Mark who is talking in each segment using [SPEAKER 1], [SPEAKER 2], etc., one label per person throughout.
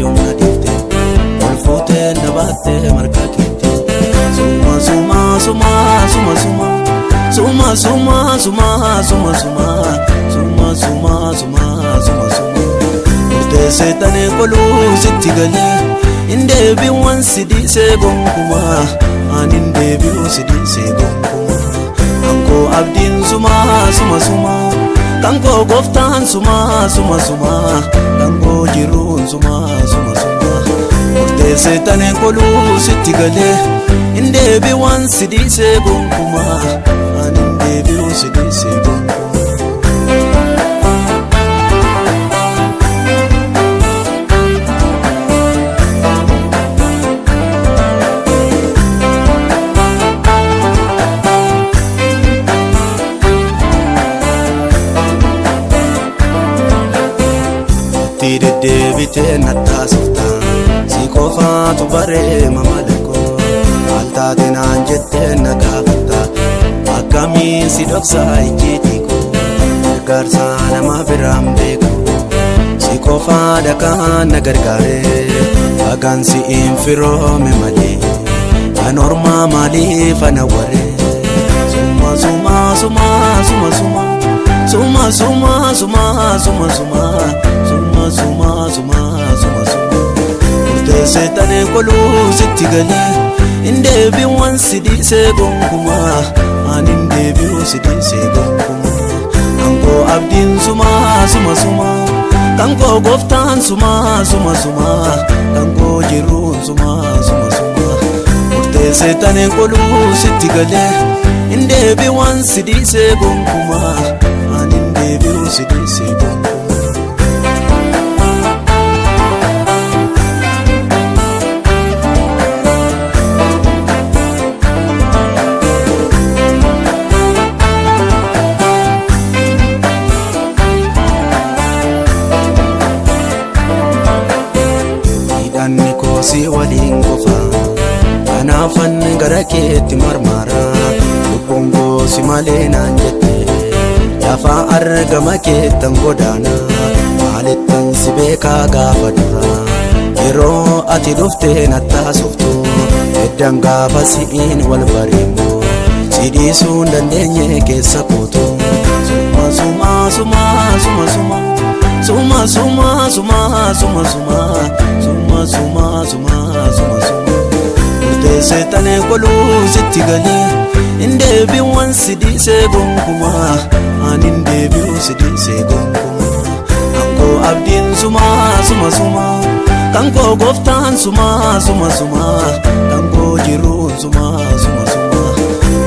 [SPEAKER 1] yomna difte ol fuute na baatte marka keetti suma suma suma suma suma suma suma suma suma suma suma suma suma suma suma murtee seexanee koluu sitti galee indeebiiwwan si dhiisee gonkumaa ani indeebiiwwan si dhiisee gonkumaa kankoo abdiin suma suma suma kankoo gooftaan suma suma suma kankoo jiruun suma suma suma murtee seexanee koluu sitti galee indeebiiwwan si dhiisee gonkumaa ani indeebiiwwan si dhiisee gonkumaa. Deddeebitee nattaasifta si qofaatu bareema malakoo maal taate naan jettee na gaafatta akkamiin si dhoksaa ijjiitii koo gargaarsa nama biraan beeku si qofaadha kan na gargaaree hagaan si hin firoome malee kan ormaa maaliif ana waree suma suma suma suma suma suma suma suma suma suma suma suma suma suma suma murtee seexanee koluu sitti galee indeebiiwwan si dhiisee gonkumaa ani indeebiiwwan si dhiisee gonkumaa kankoo abdiin suma suma suma kankoo gooftaan suma suma suma kankoo jiruun suma suma suma murtee seexanee koluu sitti galee indeebiiwwan si dhiisee gonkumaa ani indeebiiwwan si dhiisee gonkumaa. Si waliin qofa kanaafan gara keetti marmara lubbuun koo si malee naan jette lafa argama keettan godaana maalittan si beekaa gaafa dura yeroo ati dhuftee nattaasoftu eddan gaafa si'iin wal bareemmu si dhiisuun dandeenye keessa kootu suma suma suma suma suma suma suma suma suma suma suma suma suma suma suma murtee seexanee koluu sitti galee indeebiiwwan si dhiisee gonkumaa ani indeebiiwwan si dhiisee gonkumaa kankoo abdiin suma suma suma kankoo gooftaan suma suma suma kankoo jiruun suma suma suma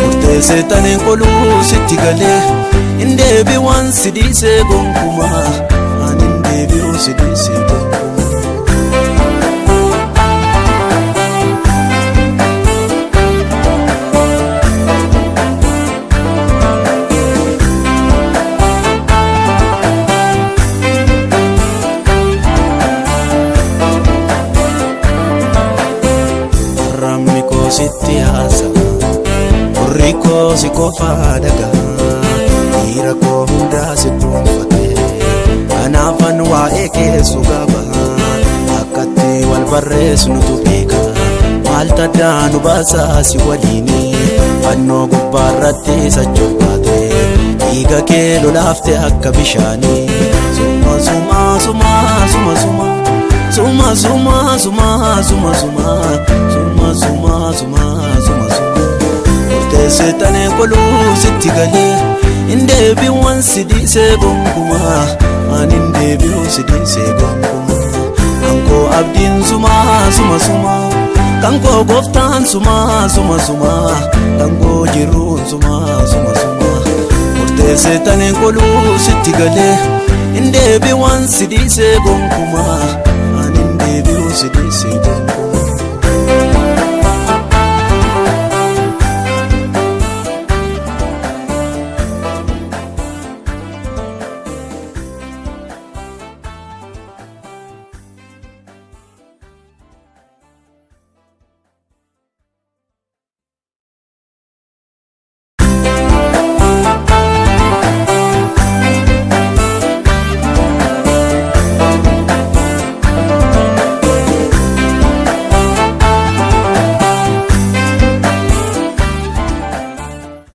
[SPEAKER 1] murtee seexanee koluu sitti galee indeebiiwwan si dhiisee gonkumaa ani indeebiiwwan si dhiisee gonkumaa. Sitti haasa warri koo si qofaa dhagaa dhiira koo hundaa si dhuunfatee kanaafan waa'ee keessu gaafa akkatti wal barreessnutu beeka maal taddaa nu baasaa si waliini fannoo gubbaarratti sachobaate dhiiga kee lolaaftee akka bishaanii suma suma suma suma suma suma suma suma suma suma suma suma suma suma suma murtee seexanee koluu sitti galee indeebiiwwan si dhiisee gonkumaa ani indeebiiwwan si dhiisee gonkumaa kankoo abdiin suma suma suma kankoo gooftaan suma suma suma kankoo jiruun suma suma suma murtee seexanee koluu sitti galee indeebiiwwan si dhiisee gonkumaa ani indeebiiwwan si dhiisee gonkumaa.